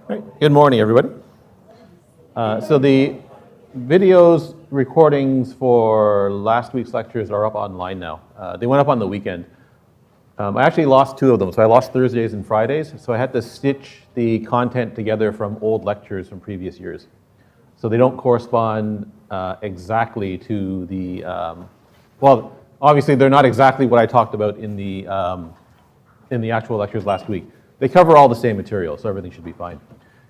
Right. Good morning, everybody. So the videos recordings for last week's lectures are up online now. They went up on the weekend. I actually lost two of them, so I lost Thursdays and Fridays, so I had to stitch the content together from old lectures from previous years. So they don't correspond exactly to the, well, obviously they're not exactly what I talked about in the actual lectures last week. They cover all the same material, so everything should be fine.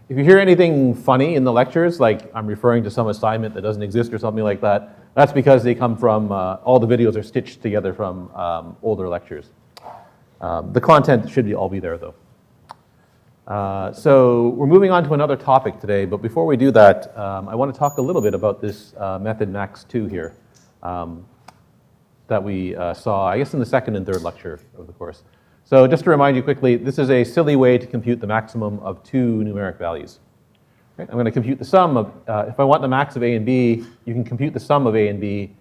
If you hear anything funny in the lectures, like I'm referring to some assignment that doesn't exist or something like that, that's because they come from, all the videos are stitched together from older lectures. The content should all be there though. So we're moving on to another topic today, but before we do that, I want to talk a little bit about this method max2 here that we saw, I guess, in the second and third lecture of the course. So just to remind you quickly, this is a silly way to compute the maximum of two numeric values. Okay, I'm going to compute the sum of, if I want the max of a and b, you can compute the sum of a and b,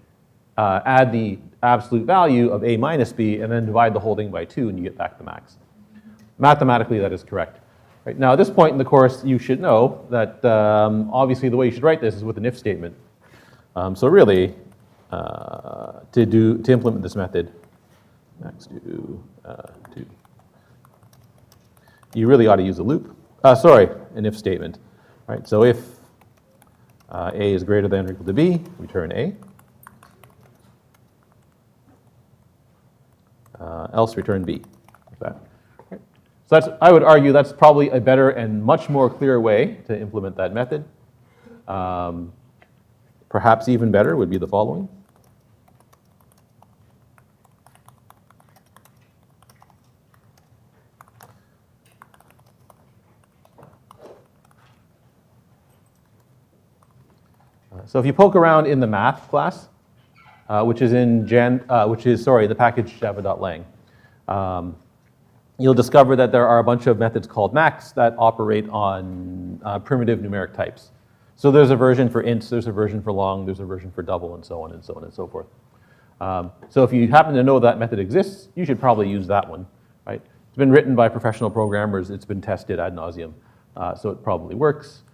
add the absolute value of a minus b, and then divide the whole thing by 2, and you get back the max. Mathematically, that is correct. Right, now, at this point in the course, you should know that obviously the way you should write this is with an if statement. So really, to implement this method, max2, 2. You really ought to use a loop. An if statement. Right. So if a is greater than or equal to b, return a. Else return b. Like that. Right. So I would argue that's probably a better and much more clear way to implement that method. Perhaps even better would be the following. So if you poke around in the math class, which is in the package java.lang, you'll discover that there are a bunch of methods called max that operate on primitive numeric types. So there's a version for ints, there's a version for long, there's a version for double, and so on and so on and so forth. So if you happen to know that method exists, you should probably use that one, right? It's been written by professional programmers, it's been tested ad nauseum, so it probably works.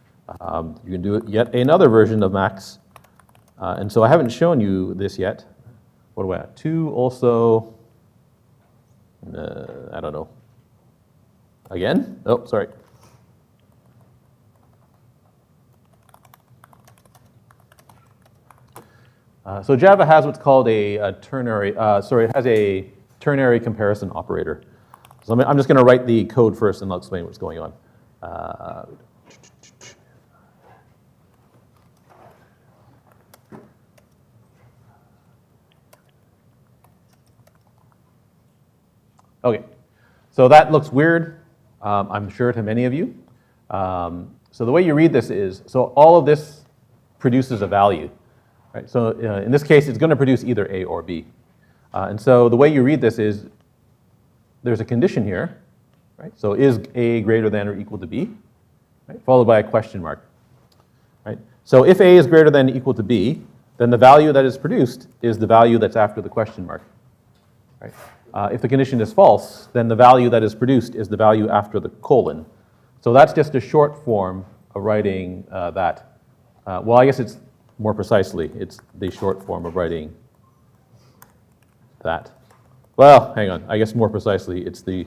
You can do yet another version of max. And so I haven't shown you this yet. What do I have? 2 also, I don't know. Again? Oh, sorry. So Java has what's called a ternary, it has a ternary comparison operator. So I'm just going to write the code first and I'll explain what's going on. Okay, so that looks weird, I'm sure, to many of you. So the way you read this is, so all of this produces a value, right? So in this case, it's going to produce either A or B. And so the way you read this is, there's a condition here, right? So is A greater than or equal to B, right? Followed by a question mark, right? So if A is greater than or equal to B, then the value that is produced is the value that's after the question mark, right? If the condition is false, then the value that is produced is the value after the colon. So that's just a short form of writing that. Well, I guess it's more precisely, it's the short form of writing that. Well, hang on, I guess more precisely, it's the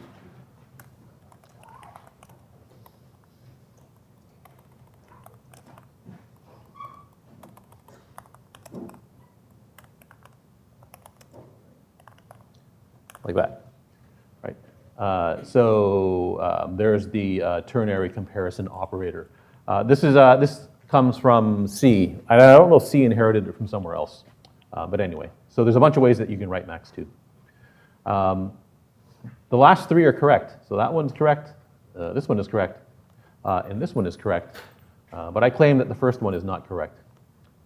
like that, right? There's the ternary comparison operator. This comes from C. I don't know if C inherited it from somewhere else, but anyway. So there's a bunch of ways that you can write max2. The last 3 are correct. So that one's correct, this one is correct, and this one is correct. But I claim that the first one is not correct,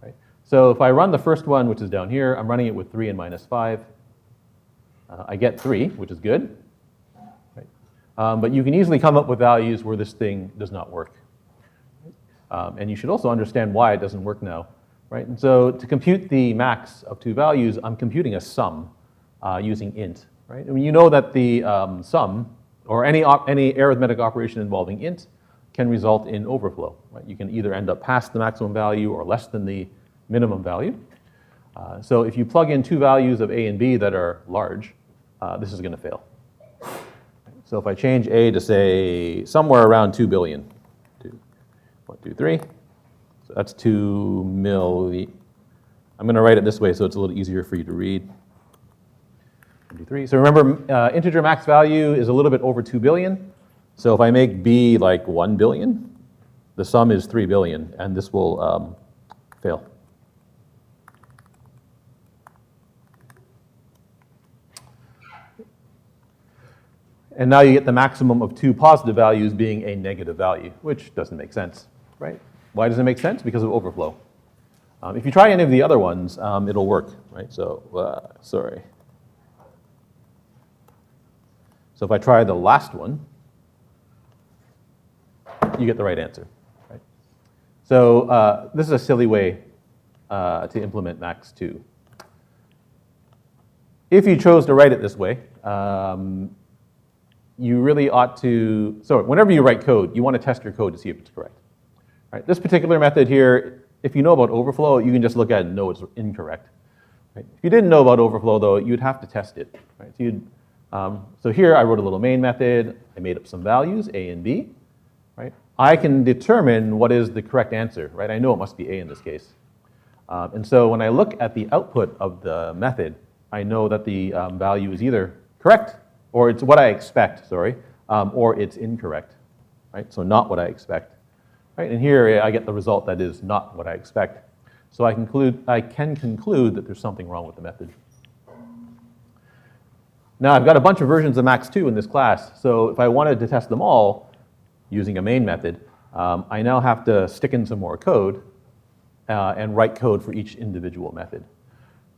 right? So if I run the first one, which is down here, I'm running it with 3 and minus 5. I get 3, which is good, right? But you can easily come up with values where this thing does not work. And you should also understand why it doesn't work now, right? And so to compute the max of 2 values, I'm computing a sum using int, right? I mean, you know that the sum, or any arithmetic operation involving int, can result in overflow. Right? You can either end up past the maximum value or less than the minimum value. So if you plug in two values of a and b that are large, this is going to fail. So if I change a to, say, somewhere around 2 billion, 1, 2, 3, so that's 2 milli. I'm going to write it this way so it's a little easier for you to read. 1, 2, 3. So remember, integer max value is a little bit over 2 billion. So if I make b like 1 billion, the sum is 3 billion, and this will fail. And now you get the maximum of two positive values being a negative value, which doesn't make sense, right? Why does it make sense? Because of overflow. If you try any of the other ones, it'll work, right? So, sorry. So if I try the last one, you get the right answer, right? So this is a silly way to implement max2. If you chose to write it this way, you really ought to, so whenever you write code, you want to test your code to see if it's correct. Right? This particular method here, if you know about overflow, you can just look at it and know it's incorrect. Right? If you didn't know about overflow, though, you'd have to test it. Right? So here I wrote a little main method. I made up some values, a and b. Right? I can determine what is the correct answer. Right? I know it must be a in this case. And so when I look at the output of the method, I know that the value is either correct, or it's what I expect, sorry, or it's incorrect, right? So not what I expect, right? And here I get the result that is not what I expect. So I can conclude that there's something wrong with the method. Now I've got a bunch of versions of max2 in this class, so if I wanted to test them all using a main method, I now have to stick in some more code and write code for each individual method.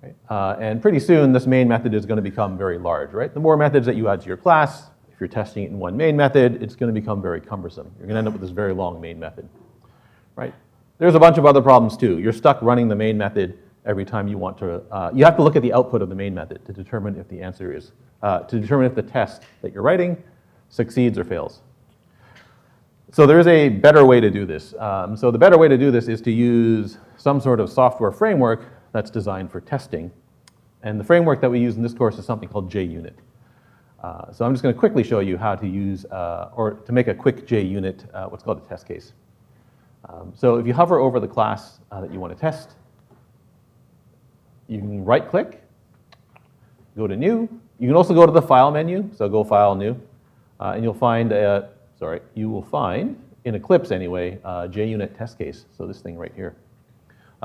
Right? And pretty soon, this main method is going to become very large, right? The more methods that you add to your class, if you're testing it in one main method, it's going to become very cumbersome. You're going to end up with this very long main method, right? There's a bunch of other problems too. You're stuck running the main method every time you want to, you have to look at the output of the main method to determine if the answer is, to determine if the test that you're writing succeeds or fails. So there is a better way to do this. So the better way to do this is to use some sort of software framework that's designed for testing. And the framework that we use in this course is something called JUnit. So I'm just going to quickly show you how to use, or to make a quick JUnit, what's called a test case. So if you hover over the class that you want to test, you can right-click, go to New. You can also go to the File menu, so go File, New, and you'll find, you will find, in Eclipse anyway, JUnit test case, so this thing right here.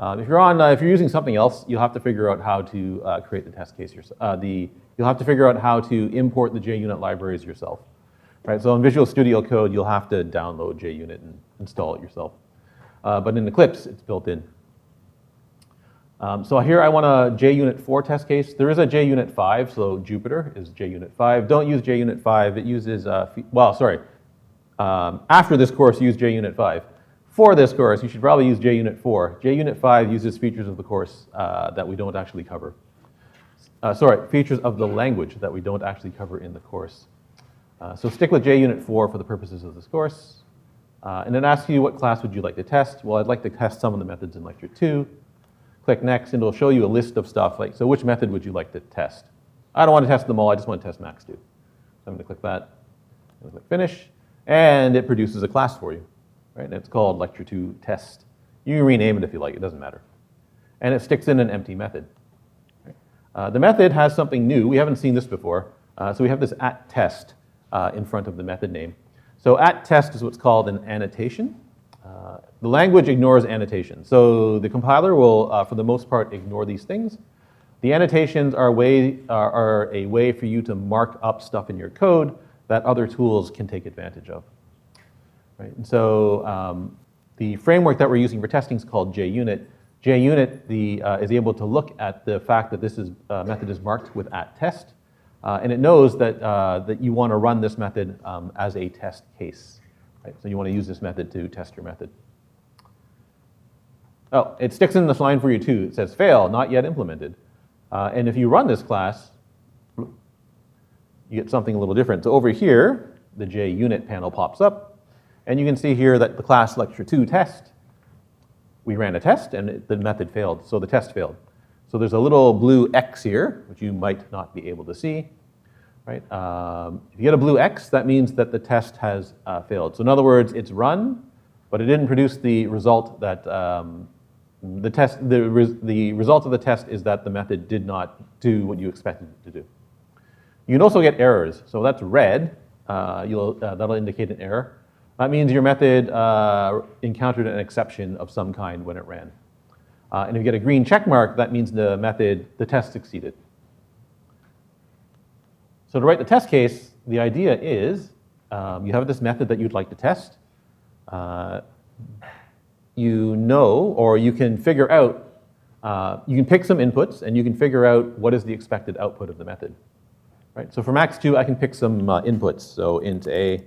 If you're using something else, you'll have to figure out how to create the test case yourself. You'll have to figure out how to import the JUnit libraries yourself. Right? So in Visual Studio Code, you'll have to download JUnit and install it yourself. But in Eclipse, it's built in. So here I want a JUnit 4 test case. There is a JUnit 5, so Jupyter is JUnit 5. Don't use JUnit 5. It uses, after this course, use JUnit 5. For this course, you should probably use JUnit 4. JUnit 5 uses features of the course that we don't actually cover. Features of the language that we don't actually cover in the course. So stick with JUnit 4 for the purposes of this course. And it asks you what class would you like to test. Well, I'd like to test some of the methods in lecture 2. Click Next, and it'll show you a list of stuff like, so which method would you like to test? I don't want to test them all, I just want to test max2. So I'm going to click that, I'm going to click Finish, and it produces a class for you. Right? And it's called lecture 2 test. You can rename it if you like, it doesn't matter. And it sticks in an empty method. Right? The method has something new. We haven't seen this before. So we have this @test in front of the method name. So @test is what's called an annotation. The language ignores annotations. So the compiler will, for the most part, ignore these things. The annotations are a way for you to mark up stuff in your code that other tools can take advantage of. Right? And so the framework that we're using for testing is called JUnit. JUnit is able to look at the fact that this method is marked with @test, and it knows that you want to run this method as a test case. Right? So you want to use this method to test your method. Oh, it sticks in this line for you too. It says fail, not yet implemented. And if you run this class, you get something a little different. So over here, the JUnit panel pops up, And you can see here that the class lecture 2 test, we ran a test and the method failed, so the test failed. So there's a little blue X here, which you might not be able to see. Right? If you get a blue X, that means that the test has failed. So in other words, it's run, but it didn't produce the result that the result of the test is that the method did not do what you expected it to do. You can also get errors. So that's red. That'll indicate an error. That means your method encountered an exception of some kind when it ran. And if you get a green check mark, that means the test succeeded. So to write the test case, the idea is you have this method that you'd like to test. You know, or you can figure out, you can pick some inputs and you can figure out what is the expected output of the method. Right? So for max2, I can pick some inputs. So int A,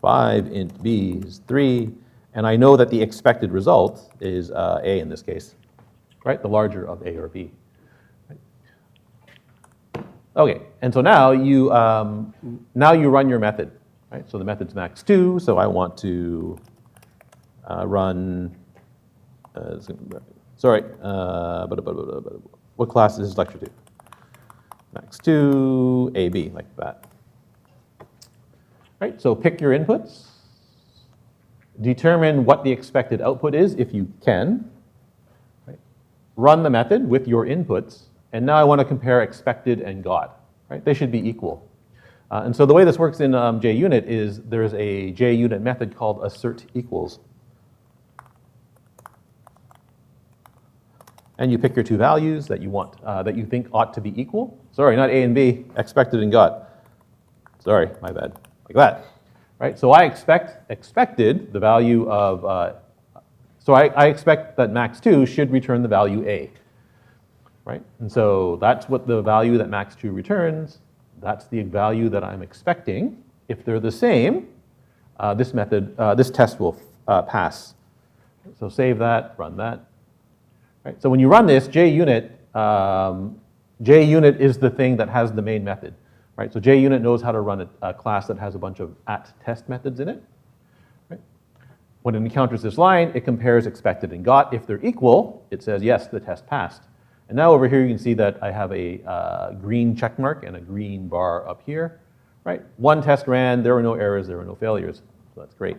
5, int B is 3, and I know that the expected result is A in this case, right? The larger of A or B. Okay, and so now you run your method, right? So the method's max2, so I want to run, what class is lecture 2? Max2, AB, like that. Right, so pick your inputs, determine what the expected output is if you can, right? Run the method with your inputs, and now I want to compare expected and got, right? They should be equal. And so the way this works in JUnit is there's a JUnit method called assert equals. And you pick your two values that you want, that you think ought to be equal. Sorry, not A and B, expected and got. Sorry, my bad, like that, right? So I expected the value of, so I expect that max2 should return the value A, right? And so that's what the value that max2 returns. That's the value that I'm expecting. If they're the same, this test will pass. So save that, run that. Right, so when you run this, JUnit is the thing that has the main method. Right? So JUnit knows how to run a class that has a bunch of @test methods in it. Right? When it encounters this line, it compares expected and got. If they're equal, it says, yes, the test passed. And now over here, you can see that I have a green check mark and a green bar up here. Right? One test ran, there were no errors, there were no failures. So that's great.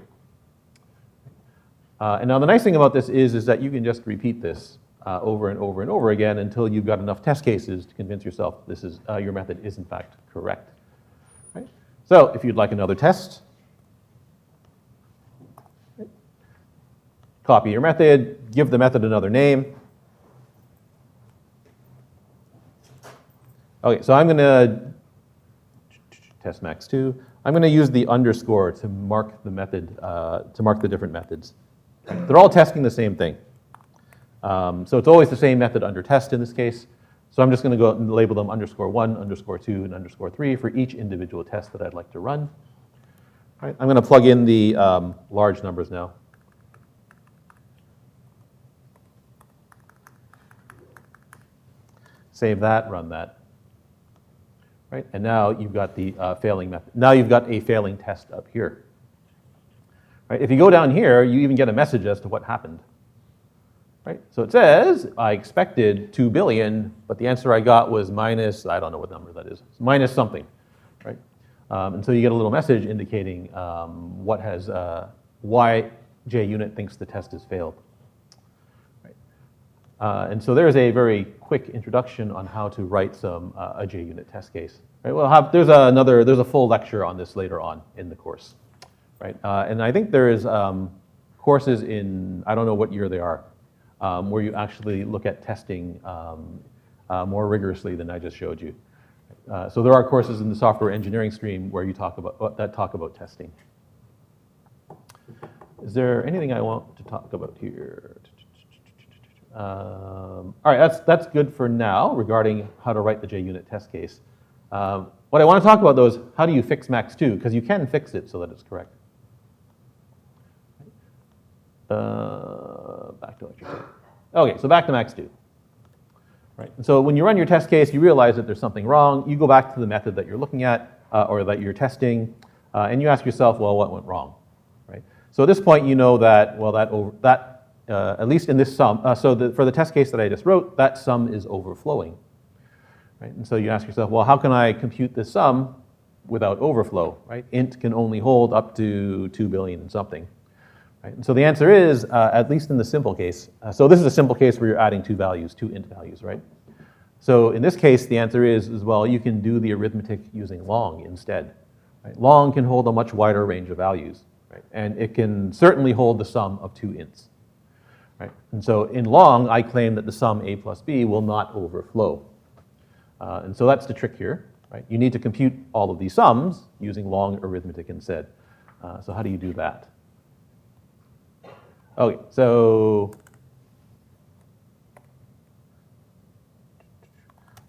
And now the nice thing about this is that you can just repeat this over and over and over again until you've got enough test cases to convince yourself this is, your method is in fact correct. Right? So if you'd like another test, right, copy your method, give the method another name. Okay, so I'm going to test max2. I'm going to use the underscore to mark the method, to mark the different methods. They're all testing the same thing. So it's always the same method under test in this case. So I'm just going to go and label them _1, _2, and _3 for each individual test that I'd like to run. All right, I'm going to plug in the large numbers now. Save that, run that. Right, and now you've got the failing method. Now you've got a failing test up here. Right, if you go down here, you even get a message as to what happened. Right? So it says, I expected 2 billion, but the answer I got was minus, I don't know what number that is, minus something. Right? And so you get a little message indicating why JUnit thinks the test has failed. Right? And so there's a very quick introduction on how to write a JUnit test case. Right? There's a full lecture on this later on in the course. Right? And I think there is courses in, I don't know what year they are, where you actually look at testing more rigorously than I just showed you. So there are courses in the software engineering stream where you talk about testing. Is there anything I want to talk about here? All right, that's good for now regarding how to write the JUnit test case. What I want to talk about though is how do you fix max2, because you can fix it so that it's correct. Back to lecture 2. Okay, so back to max2. Right. And so when you run your test case, you realize that there's something wrong. You go back to the method that you're looking at or that you're testing, and you ask yourself, well, what went wrong? Right. So at this point, you know that, well, at least in this sum, for the test case that I just wrote, that sum is overflowing. Right? And so you ask yourself, well, how can I compute this sum without overflow? Right? Int can only hold up to 2 billion and something. Right? And so the answer is, at least in the simple case, so this is a simple case where you're adding two int values, right? So in this case, the answer is, well, you can do the arithmetic using long instead. Right? Long can hold a much wider range of values, right? And it can certainly hold the sum of two ints. Right? And so in long, I claim that the sum a plus b will not overflow. And so that's the trick here. Right? You need to compute all of these sums using long arithmetic instead. So how do you do that? Okay, so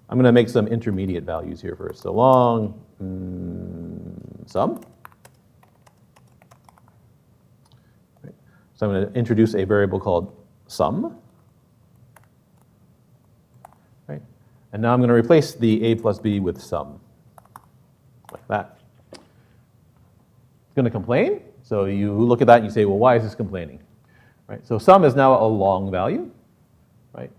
I'm going to make some intermediate values here first. So long sum. Right. So I'm going to introduce a variable called sum. Right. And now I'm going to replace the a plus b with sum, like that. It's going to complain. So you look at that and you say, well, why is this complaining? Right. So sum is now a long value. Right.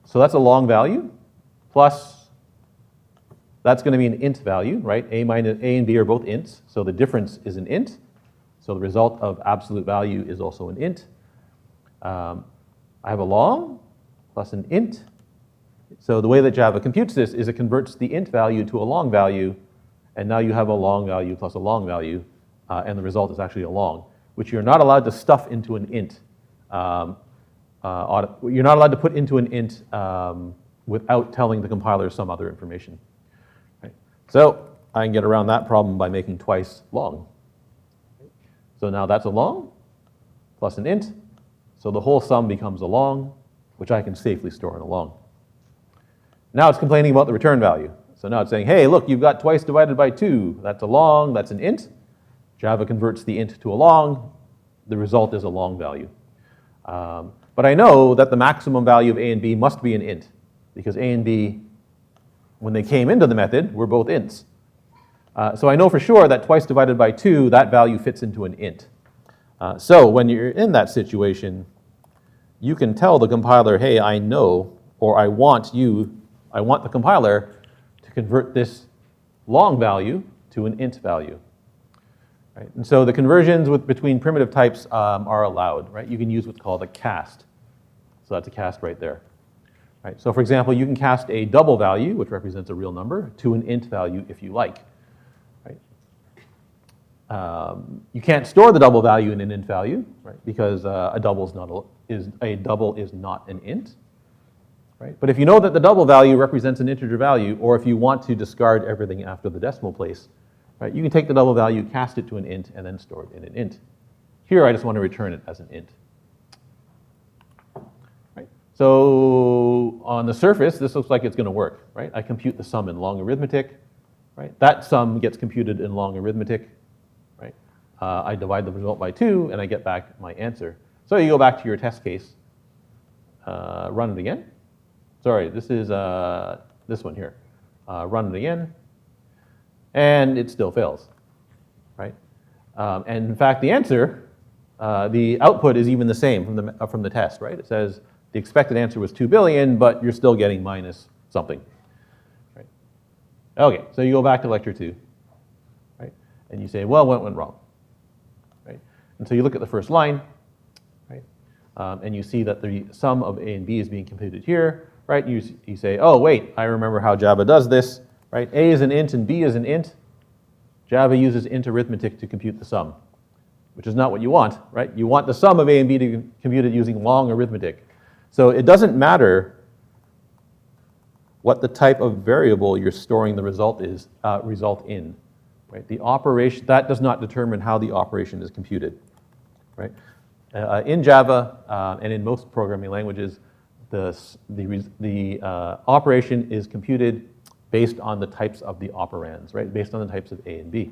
So that's a long value, plus that's going to be an int value, right? A and b are both ints, so the difference is an int. So the result of absolute value is also an int. I have a long plus an int. So the way that Java computes this is it converts the int value to a long value, and now you have a long value plus a long value, and the result is actually a long, which you're not allowed to stuff into an int. You're not allowed to put into an int without telling the compiler some other information. Right? So I can get around that problem by making twice long. So now that's a long plus an int. So the whole sum becomes a long, which I can safely store in a long. Now it's complaining about the return value. So now it's saying, hey, look, you've got twice divided by 2. That's a long, that's an int. Java converts the int to a long. The result is a long value. But I know that the maximum value of a and b must be an int, because a and b, when they came into the method, were both ints. So I know for sure that twice divided by 2, that value fits into an int. So when you're in that situation, you can tell the compiler, hey, I know, or I want the compiler to convert this long value to an int value. Right? And so the conversions between primitive types are allowed. Right? You can use what's called a cast. So that's a cast right there. Right? So for example, you can cast a double value, which represents a real number, to an int value if you like. Right? You can't store the double value in an int value, right? Because a double is not an int. Right? But if you know that the double value represents an integer value, or if you want to discard everything after the decimal place, right, you can take the double value, cast it to an int, and then store it in an int. Here, I just want to return it as an int. Right? So on the surface, this looks like it's going to work. Right? I compute the sum in long arithmetic. Right? That sum gets computed in long arithmetic. Right? I divide the result by 2, and I get back my answer. So you go back to your test case, run it again. Sorry, this is this one here. Run it again, and it still fails, right? And in fact, the answer, the output is even the same from the test, right? It says the expected answer was 2 billion, but you're still getting minus something, right? Okay, so you go back to lecture 2, right? And you say, well, what went wrong, right? And so you look at the first line, right? And you see that the sum of a and b is being computed here. Right? You say, oh, wait, I remember how Java does this. Right? A is an int and b is an int. Java uses int arithmetic to compute the sum, which is not what you want. Right? You want the sum of a and b to be computed using long arithmetic. So it doesn't matter what the type of variable you're storing the result in. Right? The operation, that does not determine how the operation is computed. Right? In Java and in most programming languages, the operation is computed based on the types of the operands, right? Based on the types of a and b.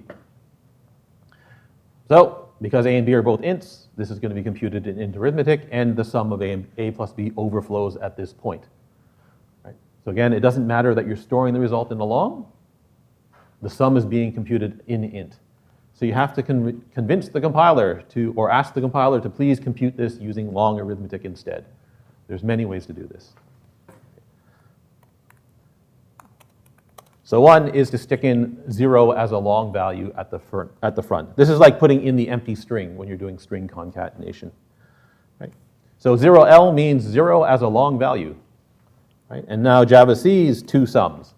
So because a and b are both ints, this is going to be computed in int arithmetic, and the sum of a plus b overflows at this point. Right? So again, it doesn't matter that you're storing the result in a long. The sum is being computed in int. So you have to convince the compiler to, or ask the compiler to please compute this using long arithmetic instead. There's many ways to do this. So one is to stick in 0 as a long value at the front. This is like putting in the empty string when you're doing string concatenation. Right? So 0L means 0 as a long value. Right? And now Java sees two sums.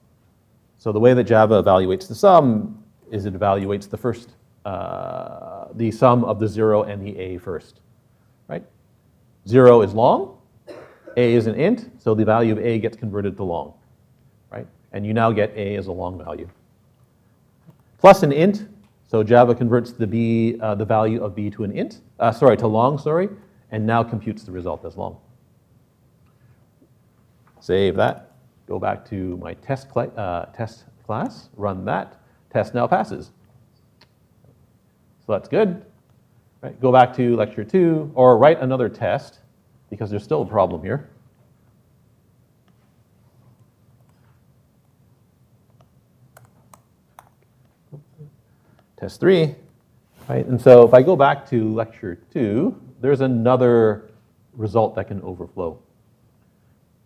So the way that Java evaluates the sum is it evaluates the first, the sum of the 0 and the a first. Right? 0 is long, a is an int, so the value of a gets converted to long. Right? And you now get a as a long value. Plus an int, so Java converts the value of b to an int, to long, and now computes the result as long. Save that, go back to my test class, run that, test now passes. So that's good. Right, go back to lecture 2, or write another test, because there's still a problem here. Test 3, right? And so if I go back to lecture 2, there's another result that can overflow.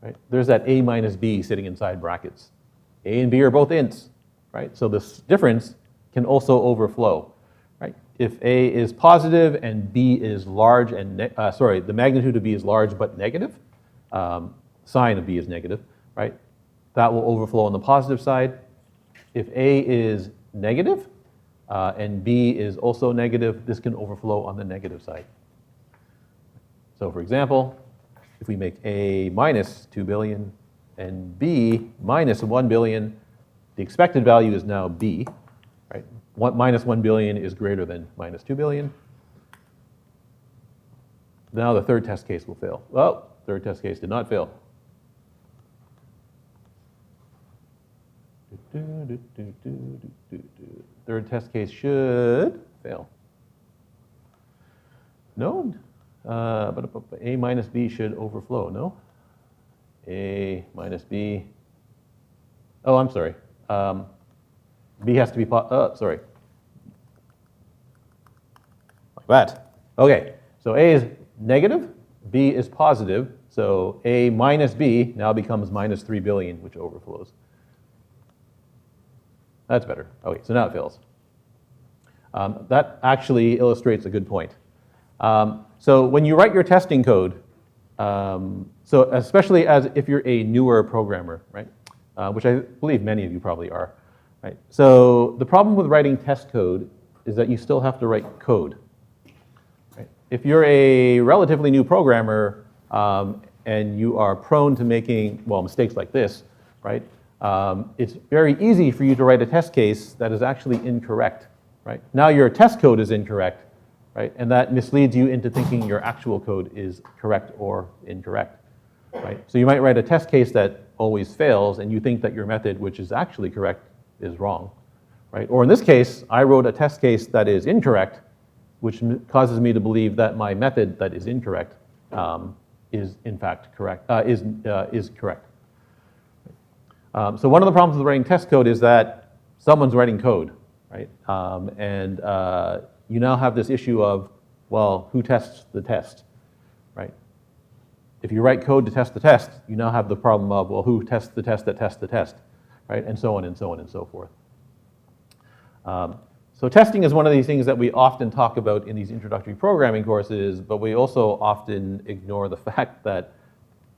Right? There's that a minus b sitting inside brackets. A and b are both ints, right? So this difference can also overflow, right? If a is positive and b is large and, the magnitude of b is large but negative, sign of b is negative, right? That will overflow on the positive side. If a is negative, and b is also negative, this can overflow on the negative side. So for example, if we make a minus 2 billion and b minus 1 billion, the expected value is now b, right? Minus 1 billion is greater than minus 2 billion. Now the third test case will fail. Well, third test case did not fail. Third test case should fail. No, but a minus b should overflow, no? A minus b, oh, I'm sorry. B has to be, sorry. Like that. Okay, so a is negative, b is positive, so a minus b now becomes minus 3 billion, which overflows. That's better. Okay, so now it fails. That actually illustrates a good point. So when you write your testing code, so especially as if you're a newer programmer, right? Which I believe many of you probably are, right? So the problem with writing test code is that you still have to write code. Right? If you're a relatively new programmer and you are prone to making, well, mistakes like this, right? It's very easy for you to write a test case that is actually incorrect, right? Now your test code is incorrect, right? And that misleads you into thinking your actual code is correct or incorrect, right? So you might write a test case that always fails, and you think that your method, which is actually correct, is wrong, right? Or in this case, I wrote a test case that is incorrect, which causes me to believe that my method that is incorrect is in fact correct, is correct. So one of the problems with writing test code is that someone's writing code, right? And you now have this issue of, well, who tests the test, right? If you write code to test the test, you now have the problem of, well, who tests the test that tests the test, right? And so on and so on and so forth. So testing is one of these things that we often talk about in these introductory programming courses, but we also often ignore the fact that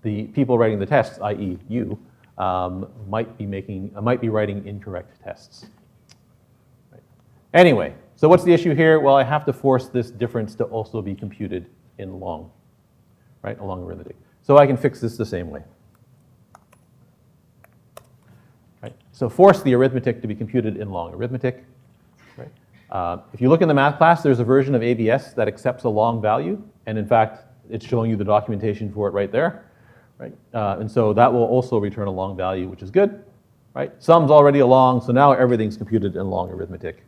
the people writing the tests, i.e. you, might be writing incorrect tests. Right. Anyway, so what's the issue here? Well, I have to force this difference to also be computed in long, right, along arithmetic. So I can fix this the same way. Right. So force the arithmetic to be computed in long arithmetic. Right. If you look in the math class, there's a version of ABS that accepts a long value, and in fact, it's showing you the documentation for it right there. Right? And so that will also return a long value, which is good. Right? Sum's already a long, so now everything's computed in long arithmetic.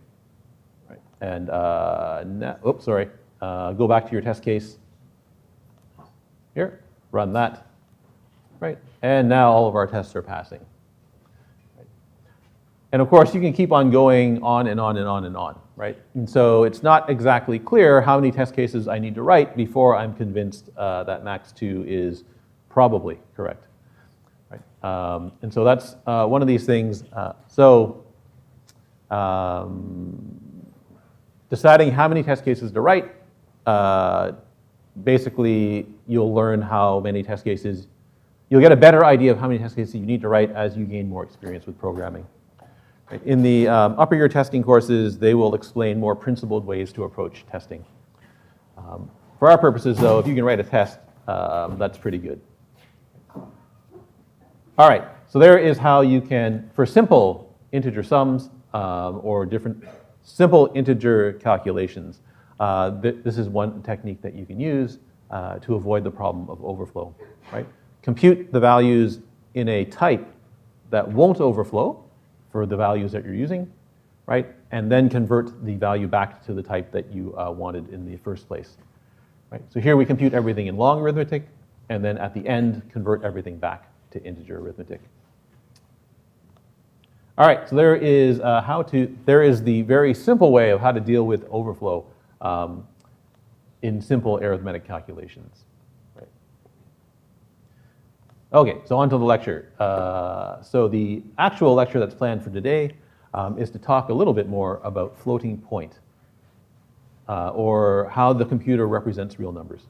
Right? And go back to your test case. Here, run that. Right? And now all of our tests are passing. Right? And of course, you can keep on going on and on and on and on. right? And so it's not exactly clear how many test cases I need to write before I'm convinced that max2 is probably correct, right? And so that's one of these things. Deciding how many test cases to write, basically you'll learn how many test cases, you'll get a better idea of how many test cases you need to write as you gain more experience with programming. Right? In the upper year testing courses, they will explain more principled ways to approach testing. For our purposes though, if you can write a test, that's pretty good. All right, so there is how you can, for simple integer sums or different simple integer calculations, this is one technique that you can use to avoid the problem of overflow, right? Compute the values in a type that won't overflow for the values that you're using, right? And then convert the value back to the type that you wanted in the first place, right? So here we compute everything in long arithmetic, and then at the end, convert everything back to integer arithmetic. All right, so there is the very simple way of how to deal with overflow in simple arithmetic calculations. Right. Okay, so on to the lecture. So the actual lecture that's planned for today is to talk a little bit more about floating point, or how the computer represents real numbers.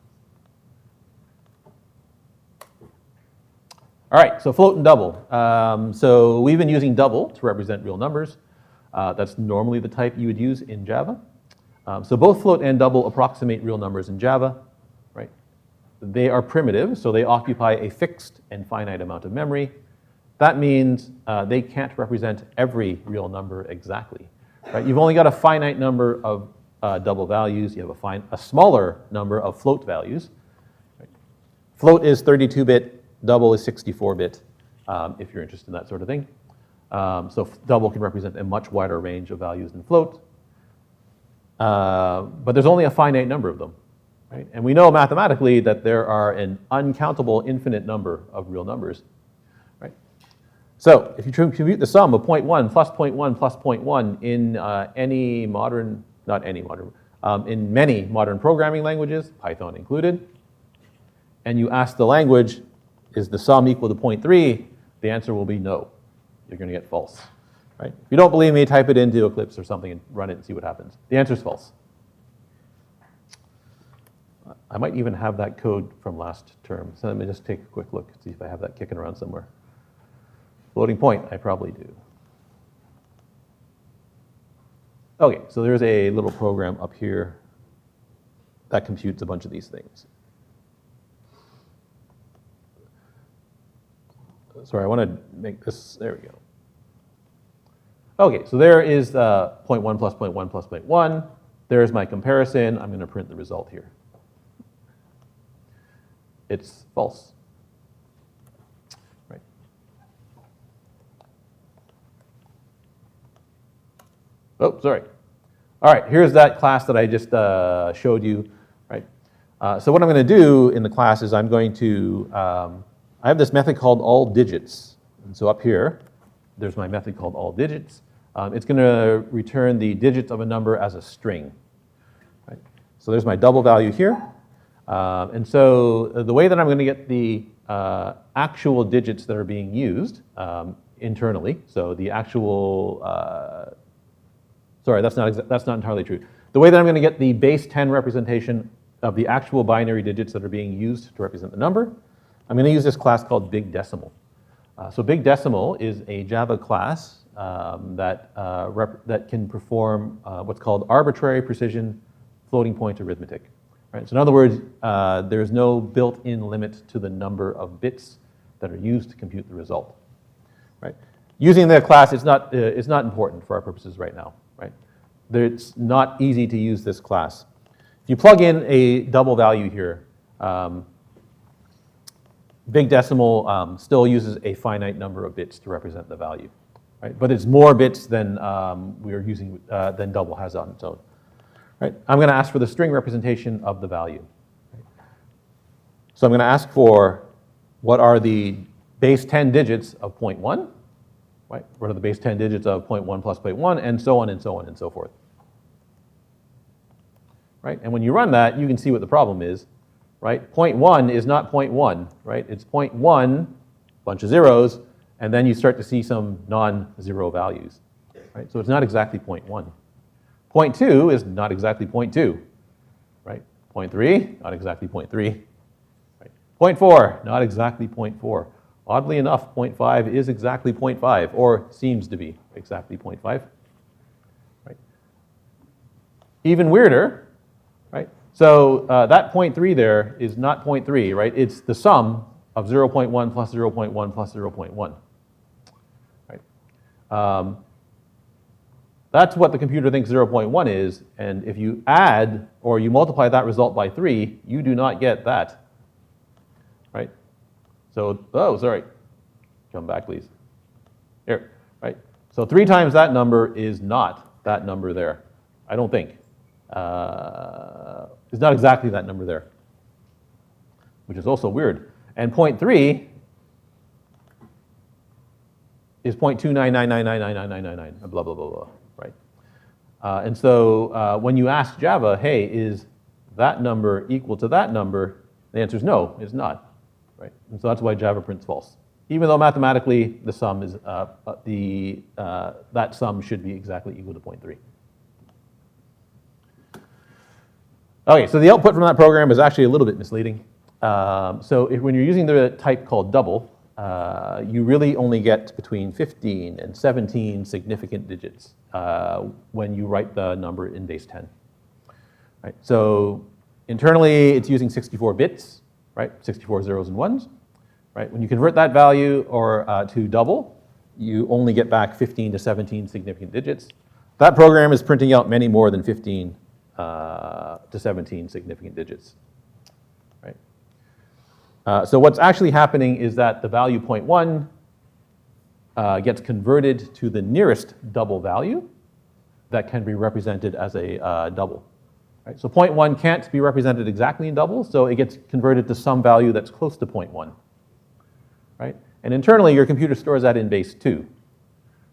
All right, so float and double. So we've been using double to represent real numbers. That's normally the type you would use in Java. So both float and double approximate real numbers in Java, right? They are primitive, so they occupy a fixed and finite amount of memory. That means they can't represent every real number exactly, right? You've only got a finite number of double values. You have a smaller number of float values. Right? Float is 32-bit. Double is 64-bit, if you're interested in that sort of thing. So double can represent a much wider range of values than float. But there's only a finite number of them, right? And we know mathematically that there are an uncountable infinite number of real numbers, right? So if you compute the sum of 0.1 plus 0.1 plus 0.1 in in many modern programming languages, Python included, and you ask the language, is the sum equal to 0.3? The answer will be no. You're going to get false, right? If you don't believe me, type it into Eclipse or something and run it and see what happens. The answer is false. I might even have that code from last term. So let me just take a quick look, see if I have that kicking around somewhere. Floating point, I probably do. Okay, so there's a little program up here that computes a bunch of these things. Sorry, I want to make this, there we go. Okay, so there is 0.1 plus 0.1 plus 0.1. There's my comparison. I'm going to print the result here. It's false. Right. Oh, sorry. All right, here's that class that I just showed you. Right. So what I'm going to do in the class is I'm going to I have this method called allDigits. And so up here, there's my method called allDigits. It's going to return the digits of a number as a string. Right? So there's my double value here. And so the way that I'm going to get the actual digits that are being used internally, so the actual, sorry, that's not entirely true. The way that I'm going to get the base 10 representation of the actual binary digits that are being used to represent the number, I'm going to use this class called Big Decimal. So Big Decimal is a Java class that can perform what's called arbitrary precision floating point arithmetic. Right? So in other words, there's no built-in limit to the number of bits that are used to compute the result. Right? Using the class is not important for our purposes right now. Right? It's not easy to use this class. If you plug in a double value here, Big Decimal still uses a finite number of bits to represent the value, right? But it's more bits than than double has on its own. Right? I'm going to ask for the string representation of the value. Right? So I'm going to ask for what are the base 10 digits of 0.1, right? What are the base 10 digits of 0.1 plus 0.1, and so on and so on and so forth. right? And when you run that, you can see what the problem is, right? 0.1 is not 0.1, right? It's 0.1, bunch of zeros, and then you start to see some non-zero values, right? So it's not exactly 0.1. 0.2 is not exactly 0.2, right? 0.3, not exactly 0.3. Right? 0.4, not exactly 0.4. Oddly enough, 0.5 is exactly 0.5, or seems to be exactly 0.5. Right? Even weirder, right? So that 0.3 there is not 0.3, right? It's the sum of 0.1 plus 0.1 plus 0.1. Right? That's what the computer thinks 0.1 is, and if you add or you multiply that result by 3, you do not get that. Right? So, oh, sorry. Come back, please. Here, right? So 3 times that number is not that number there, I don't think. It's not exactly that number there, which is also weird. And 0.3 is 0.299999999, blah, blah, blah, blah, right? And so when you ask Java, hey, is that number equal to that number? The answer is no, it's not, right? And so that's why Java prints false. Even though mathematically the sum is, that sum should be exactly equal to 0.3. Okay, so the output from that program is actually a little bit misleading. So when you're using the type called double, you really only get between 15 and 17 significant digits when you write the number in base 10. Right? So internally, it's using 64 bits, right? 64 zeros and ones. Right? When you convert that value to double, you only get back 15 to 17 significant digits. That program is printing out many more than 15 to 17 significant digits. Right? So what's actually happening is that the value 0.1 gets converted to the nearest double value that can be represented as a double. Right? So 0.1 can't be represented exactly in double, so it gets converted to some value that's close to 0.1. Right? And internally, your computer stores that in base 2.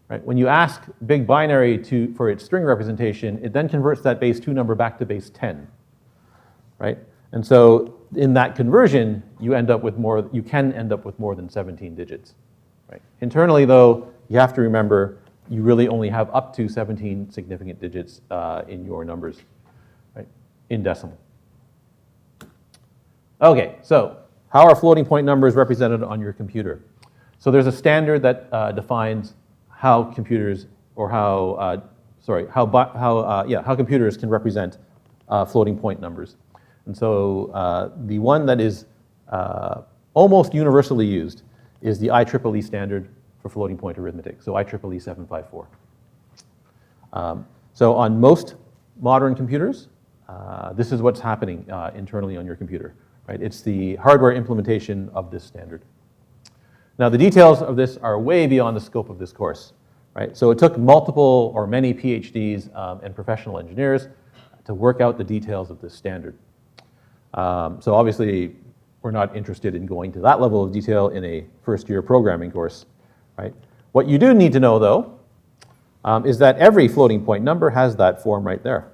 Right? When you ask big binary for its string representation, it then converts that base 2 number back to base 10. Right? And so in that conversion, you can end up with more than 17 digits. Right? Internally, though, you have to remember you really only have up to 17 significant digits in your numbers, right? In decimal. Okay, so how are floating point numbers represented on your computer? So there's a standard that defines how computers, or how computers can represent floating point numbers. And so the one that is almost universally used is the IEEE standard for floating point arithmetic, so IEEE 754. So on most modern computers, this is what's happening internally on your computer. Right? It's the hardware implementation of this standard. Now, the details of this are way beyond the scope of this course. Right? So it took multiple or many PhDs and professional engineers to work out the details of this standard. So obviously, we're not interested in going to that level of detail in a first-year programming course. Right? What you do need to know, though, is that every floating point number has that form right there.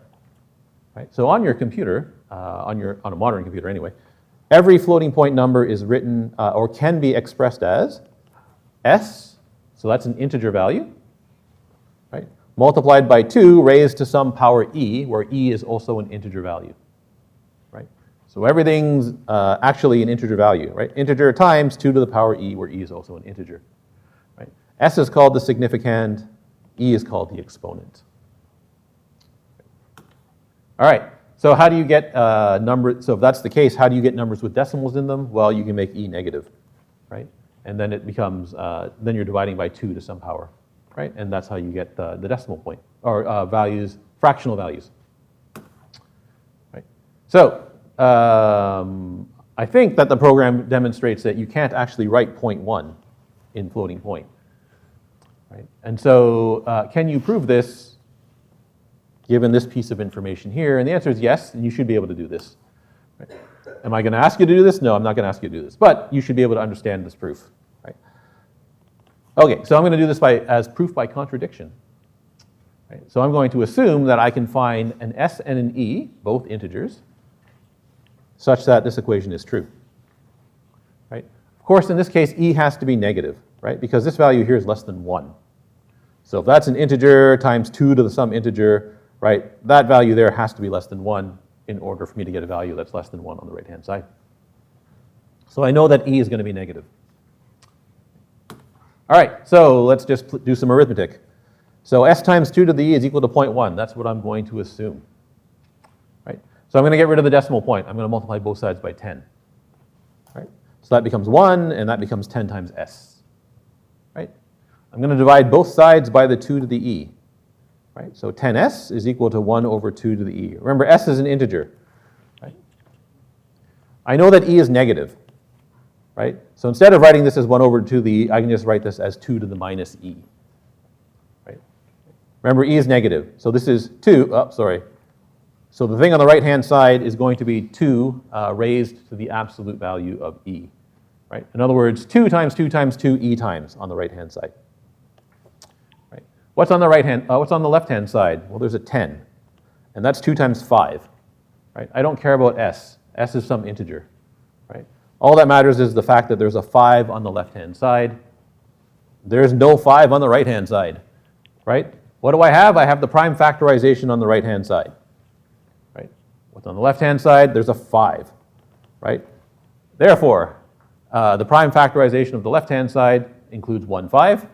Right? So on your computer, on a modern computer anyway, every floating point number is written or can be expressed as s, so that's an integer value, right? Multiplied by 2 raised to some power e, where e is also an integer value, right? So everything's actually an integer value, right? Integer times 2 to the power e, where e is also an integer, right? S is called the significand, e is called the exponent. All right. So how do you get numbers? So if that's the case, how do you get numbers with decimals in them? Well, you can make e negative, right? And then it becomes, then you're dividing by 2 to some power, right? And that's how you get the decimal point, or values, fractional values, right? So I think that the program demonstrates that you can't actually write 0.1 in floating point, right? And so can you prove this given this piece of information here? And the answer is yes, and you should be able to do this. Right? Am I going to ask you to do this? No, I'm not going to ask you to do this, but you should be able to understand this proof. Right? Okay, so I'm going to do this as proof by contradiction. Right? So I'm going to assume that I can find an s and an e, both integers, such that this equation is true. Right? Of course, in this case, e has to be negative, right? Because this value here is less than 1. So if that's an integer times 2 to the some integer, right, that value there has to be less than 1 in order for me to get a value that's less than 1 on the right-hand side. So I know that e is going to be negative. All right, so let's just do some arithmetic. So s times 2 to the e is equal to 0.1. That's what I'm going to assume. Right? So I'm going to get rid of the decimal point. I'm going to multiply both sides by 10. Right? So that becomes 1, and that becomes 10 times s. Right? I'm going to divide both sides by the 2 to the e. Right? So 10s is equal to 1 over 2 to the e. Remember, s is an integer. Right? I know that e is negative. Right? So instead of writing this as 1 over 2 to the e, I can just write this as 2 to the minus e. Right? Remember, e is negative. So this is 2. Oh, sorry. So the thing on the right-hand side is going to be 2 raised to the absolute value of e. Right? In other words, 2 times 2 times 2 e times on the right-hand side. Right? What's on the what's on the left-hand side? Well, there's a 10, and that's 2 times 5. Right? I don't care about s. S is some integer. Right? All that matters is the fact that there's a 5 on the left-hand side. There's no 5 on the right-hand side. Right? What do I have? I have the prime factorization on the right-hand side. Right? What's on the left-hand side? There's a 5. Right? Therefore, the prime factorization of the left-hand side includes 1, 5.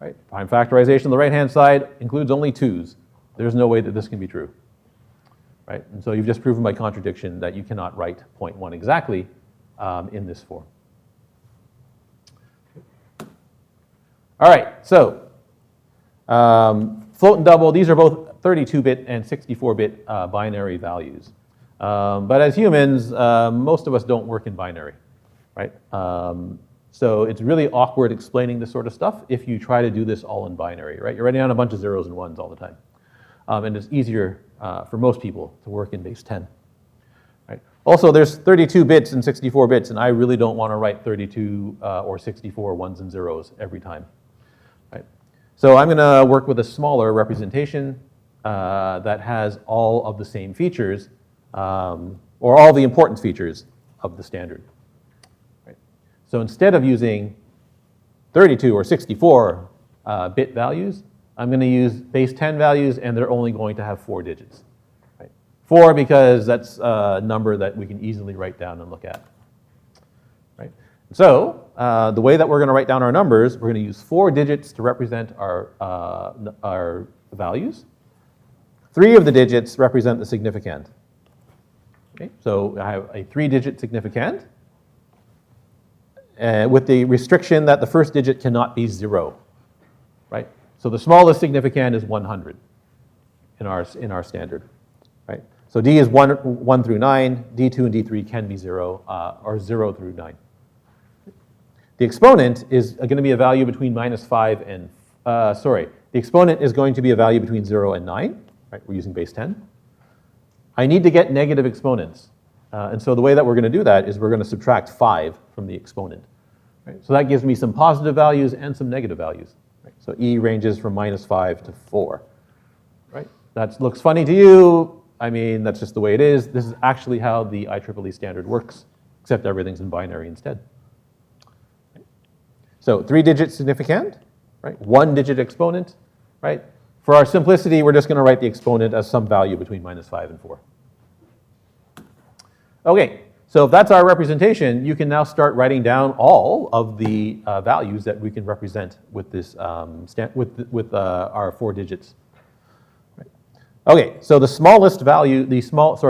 Right? Prime factorization of the right-hand side includes only 2's. There's no way that this can be true. Right? And so you've just proven by contradiction that you cannot write 0.1 exactly in this form. All right, so float and double, these are both 32-bit and 64-bit binary values. But as humans, most of us don't work in binary, right? So it's really awkward explaining this sort of stuff if you try to do this all in binary, right? You're writing down a bunch of zeros and ones all the time. And it's easier for most people to work in base 10. Right? Also, there's 32 bits and 64 bits, and I really don't want to write 32 or 64 ones and zeros every time. Right? So I'm going to work with a smaller representation that has all of the same features, or all the important features of the standard. Right? So instead of using 32 or 64 bit values, I'm going to use base 10 values, and they're only going to have 4 digits. 4 because that's a number that we can easily write down and look at. Right? So the way that we're going to write down our numbers, we're going to use 4 digits to represent our values. 3 of the digits represent the significand. Okay? So I have a 3-digit significand with the restriction that the first digit cannot be 0. Right? So the smallest significand is 100 in our standard. Right? So D is 1 through 9, D2 and D3 can be 0, or 0 through 9. The exponent is going to be a value between minus 5 and, the exponent is going to be a value between 0 and 9. Right? We're using base 10. I need to get negative exponents. And so the way that we're going to do that is we're going to subtract 5 from the exponent. Right? So that gives me some positive values and some negative values. Right? So E ranges from minus 5 to 4. Right? That looks funny to you. I mean, that's just the way it is. This is actually how the IEEE standard works, except everything's in binary instead. Right? So 3-digit significand, right? 1-digit exponent, right? For our simplicity, we're just going to write the exponent as some value between minus 5 and 4. Okay, so if that's our representation, you can now start writing down all of the values that we can represent with this with our 4 digits. Okay, so the smallest value, smallest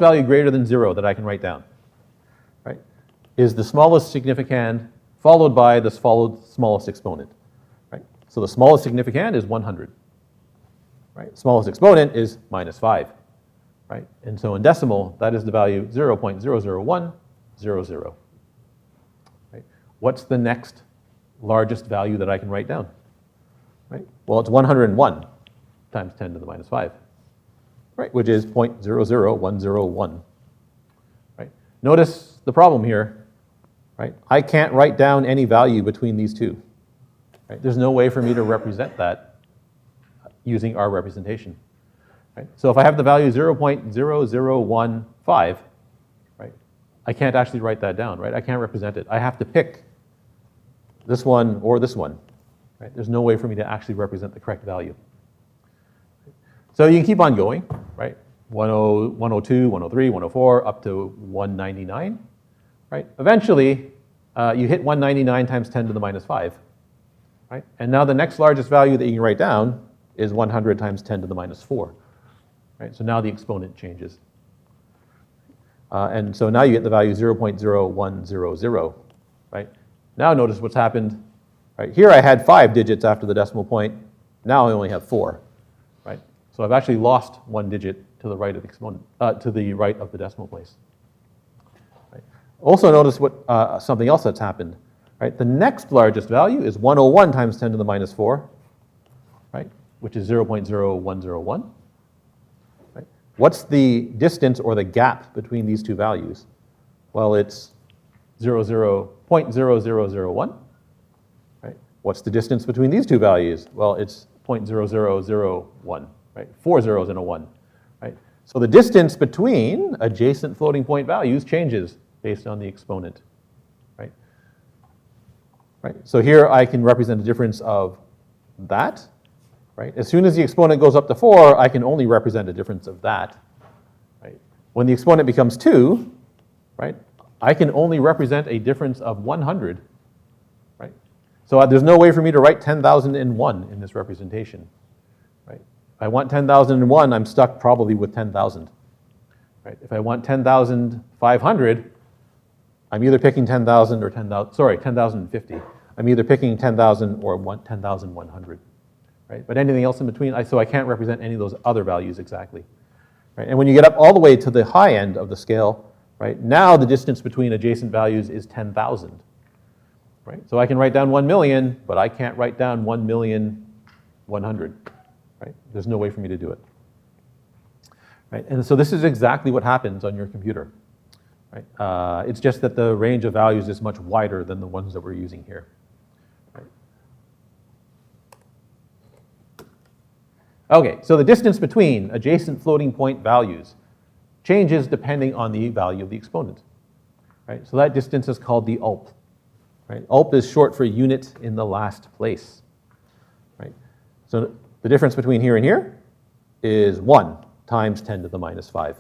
value greater than 0 that I can write down, right, is the smallest significand followed by the smallest exponent, right? So the smallest significand is 100, right? Smallest exponent is minus 5, right? And so in decimal, that is the value 0.00100. Right? What's the next largest value that I can write down? Right? Well, it's 101. Times 10 to the minus 5, right, which is 0.00101. Right? Notice the problem here, right? I can't write down any value between these two. Right? There's no way for me to represent that using our representation. Right? So if I have the value 0.0015, right, I can't actually write that down, right? I can't represent it. I have to pick this one or this one. Right? There's no way for me to actually represent the correct value. So you can keep on going, right? 102, 103, 104, up to 199, right? Eventually, you hit 199 times 10 to the minus 5, right? And now the next largest value that you can write down is 100 times 10 to the minus 4, right? So now the exponent changes. And so now you get the value 0.0100, right? Now notice what's happened, right? Here I had 5 digits after the decimal point. Now I only have 4, right? So I've actually lost 1 digit to the right of the exponent, to the right of the decimal place. Right? Also notice what something else that's happened. Right? The next largest value is 101 times 10 to the minus 4, right? Which is 0.0101. Right? What's the distance or the gap between these two values? Well, it's 0.0001. Right? What's the distance between these two values? Well, it's 0.0001. Right? 4 zeros and a 1. Right? So the distance between adjacent floating point values changes based on the exponent. Right? Right? So here I can represent a difference of that. Right? As soon as the exponent goes up to 4, I can only represent a difference of that. Right? When the exponent becomes 2, right, I can only represent a difference of 100. Right? So there's no way for me to write 10,001 in this representation. If I want 10,001, I'm stuck probably with 10,000. Right? If I want 10,500, I'm either picking 10,000 or 10,050. I'm either picking 10,000 or 10,100. Right? But anything else in between, so I can't represent any of those other values exactly. Right? And when you get up all the way to the high end of the scale, right, now the distance between adjacent values is 10,000. Right? So I can write down 1 million, but I can't write down 1,100,000. Right? There's no way for me to do it. Right? And so this is exactly what happens on your computer. Right? It's just that the range of values is much wider than the ones that we're using here. Right? Okay, so the distance between adjacent floating point values changes depending on the value of the exponent. Right? So that distance is called the ULP. Right? ULP is short for unit in the last place. Right? So the difference between here and here is 1 times 10 to the minus 5.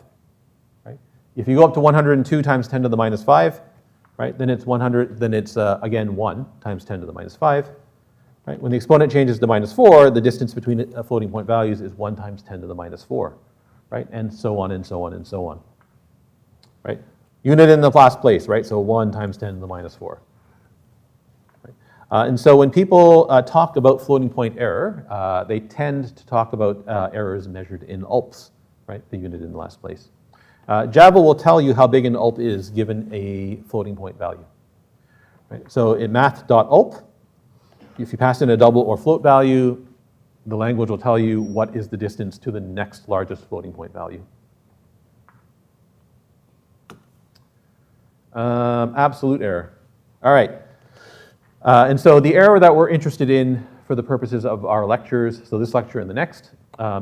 Right? If you go up to 102 times 10 to the minus 5, right, then it's 100. Then it's again 1 times 10 to the minus 5. Right? When the exponent changes to minus 4, the distance between floating point values is 1 times 10 to the minus 4, right? And so on and so on and so on. Right? Unit in the last place, right? So 1 times 10 to the minus 4. And so when people talk about floating point error, they tend to talk about errors measured in ULPs, right, the unit in the last place. Java will tell you how big an ULP is given a floating point value. Right? So in math.ulp, if you pass in a double or float value, the language will tell you what is the distance to the next largest floating point value. Absolute error. All right. And so the error that we're interested in for the purposes of our lectures, so this lecture and the next,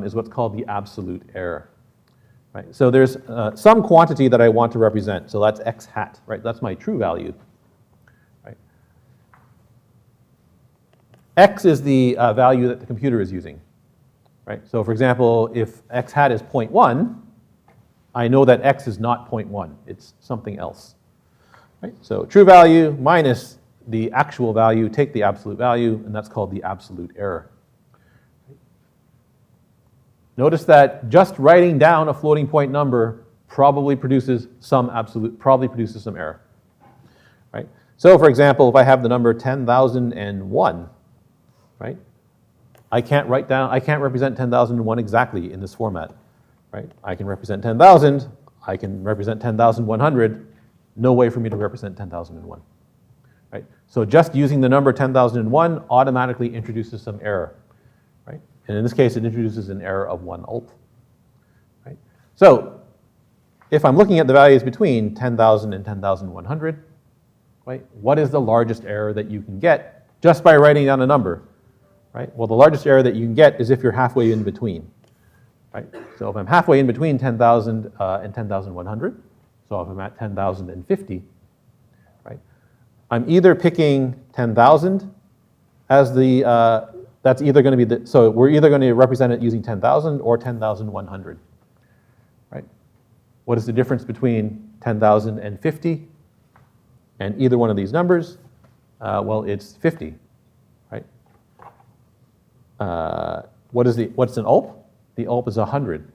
is what's called the absolute error. Right? So there's some quantity that I want to represent. So that's x hat, right? That's my true value. Right? X is the value that the computer is using. Right? So for example, if x hat is 0.1, I know that x is not 0.1. It's something else. Right? So true value minus the actual value, take the absolute value, and that's called the absolute error. Notice that just writing down a floating point number probably produces some error. Right? So for example, if I have the number 10,001, right? I can't represent 10,001 exactly in this format. Right? I can represent 10,000, I can represent 10,100, no way for me to represent 10,001. Right? So just using the number 10,001 automatically introduces some error. Right? And in this case, it introduces an error of 1 ULP. Right? So if I'm looking at the values between 10,000 and 10,100, right, what is the largest error that you can get just by writing down a number? right? Well, the largest error that you can get is if you're halfway in between, right? So if I'm halfway in between 10,000 and 10,100, so if I'm at 10,050, right? I'm either picking 10,000 as the, that's either going to be the, so we're either going to represent it using 10,000 or 10,100, right? What is the difference between 10,050 and either one of these numbers? Well, it's 50, right? What's an ULP? The ULP is 100,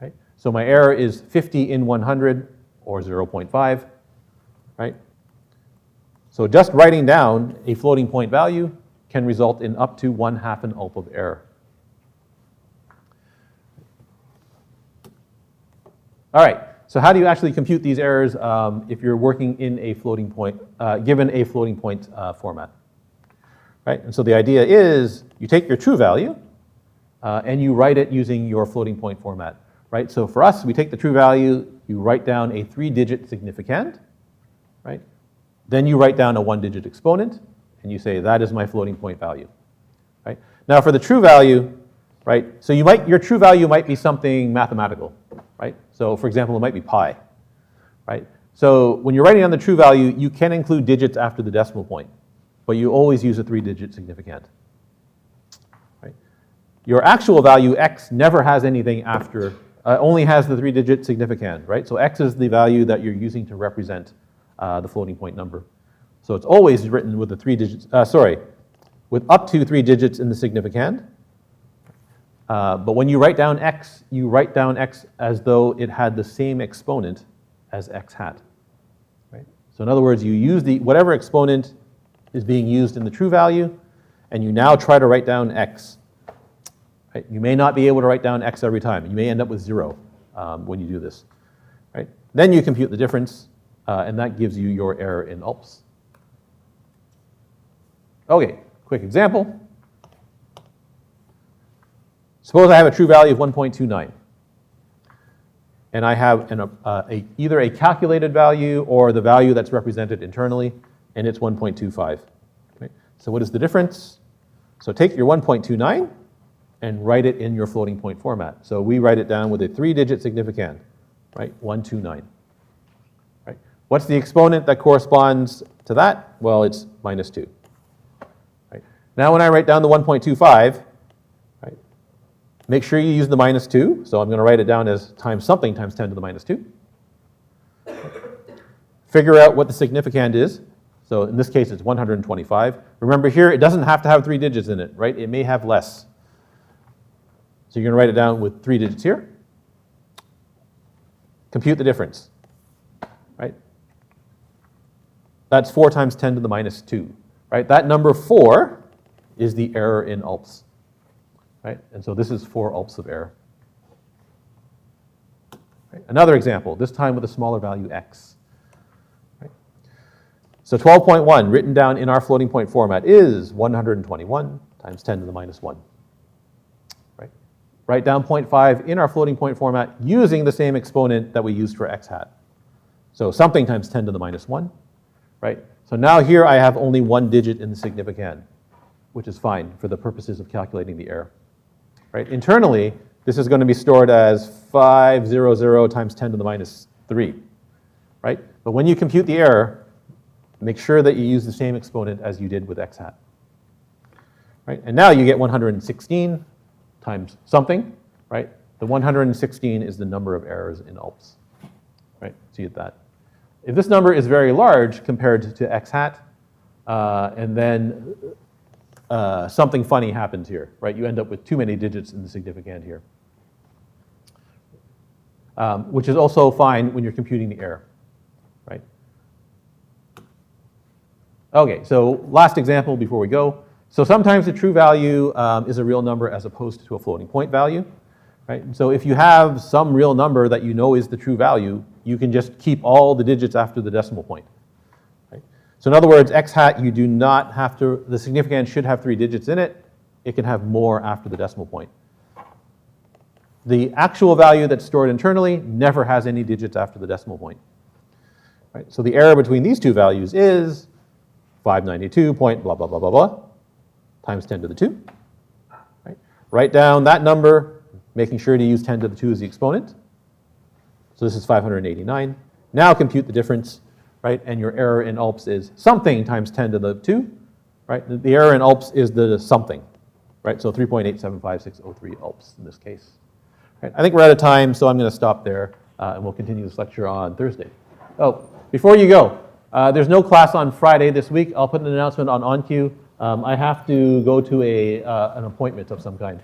right? So my error is 50 in 100, or 0.5, right? So just writing down a floating point value can result in up to 1/2 an ULP of error. All right, so how do you actually compute these errors if you're working in a floating point, given a floating point format? Right, and so the idea is you take your true value and you write it using your floating point format, right? So for us, we take the true value, you write down a 3-digit significand, right? Then you write down a 1-digit exponent, and you say that is my floating point value, right? Now for the true value, right? So your true value might be something mathematical, right? So for example, it might be pi, right? So when you're writing down the true value, you can include digits after the decimal point, but you always use a 3-digit significand, right? Your actual value, x, never has anything after, only has the 3-digit significand, right? So x is the value that you're using to represent the floating point number. So it's always written with the 3 digits, with up to 3 digits in the significand. But when you write down x as though it had the same exponent as x hat, right? So in other words, you use whatever exponent is being used in the true value, and you now try to write down x. Right? You may not be able to write down x every time. You may end up with 0 when you do this, right? Then you compute the difference, and that gives you your error in ULPs. Okay, quick example. Suppose I have a true value of 1.29, and I have either a calculated value or the value that's represented internally, and it's 1.25. Okay? So what is the difference? So take your 1.29 and write it in your floating point format. So we write it down with a 3-digit significand, right? 129. Right? What's the exponent that corresponds to that? Well, it's -2. Right? Now when I write down the 1.25, right, make sure you use the -2. So I'm going to write it down as times something times 10 to the -2. Figure out what the significand is. So in this case, it's 125. Remember here, it doesn't have to have 3 digits in it, right? It may have less. So you're going to write it down with 3 digits here. Compute the difference, right? That's 4 times 10 to the -2, right? That number 4 is the error in ULPs, right? And so this is 4 ULPs of error. Right? Another example, this time with a smaller value x. Right? So 12.1 written down in our floating point format is 121 times 10 to the -1. Write down 0.5 in our floating point format using the same exponent that we used for x hat. So something times 10 to the -1, right? So now here I have only 1 digit in the significand, which is fine for the purposes of calculating the error, right? Internally, this is going to be stored as 500 times 10 to the -3, right? But when you compute the error, make sure that you use the same exponent as you did with x hat, right? And now you get 116 times something, right? The 116 is the number of errors in ULPs, right? See that. If this number is very large compared to x hat, and then something funny happens here, right? You end up with too many digits in the significand here, which is also fine when you're computing the error, right? Okay, so last example before we go. So sometimes the true value is a real number as opposed to a floating point value, right? So if you have some real number that you know is the true value, you can just keep all the digits after the decimal point, right? So in other words, x hat, you do not have to, the significand should have 3 digits in it. It can have more after the decimal point. The actual value that's stored internally never has any digits after the decimal point, right? So the error between these two values is 592 point blah, blah, blah, blah, blah, times 10 to the 2, Write down that number, making sure to use 10 to the 2 as the exponent. So this is 589. Now compute the difference, right? And your error in ULPS is something times 10 to the 2, right? The error in ULPS is the something, right? So 3.875603 ULPS in this case. Right? I think we're out of time, so I'm going to stop there, and we'll continue this lecture on Thursday. Oh, before you go, there's no class on Friday this week. I'll put an announcement on OnQ. I have to go to an appointment of some kind.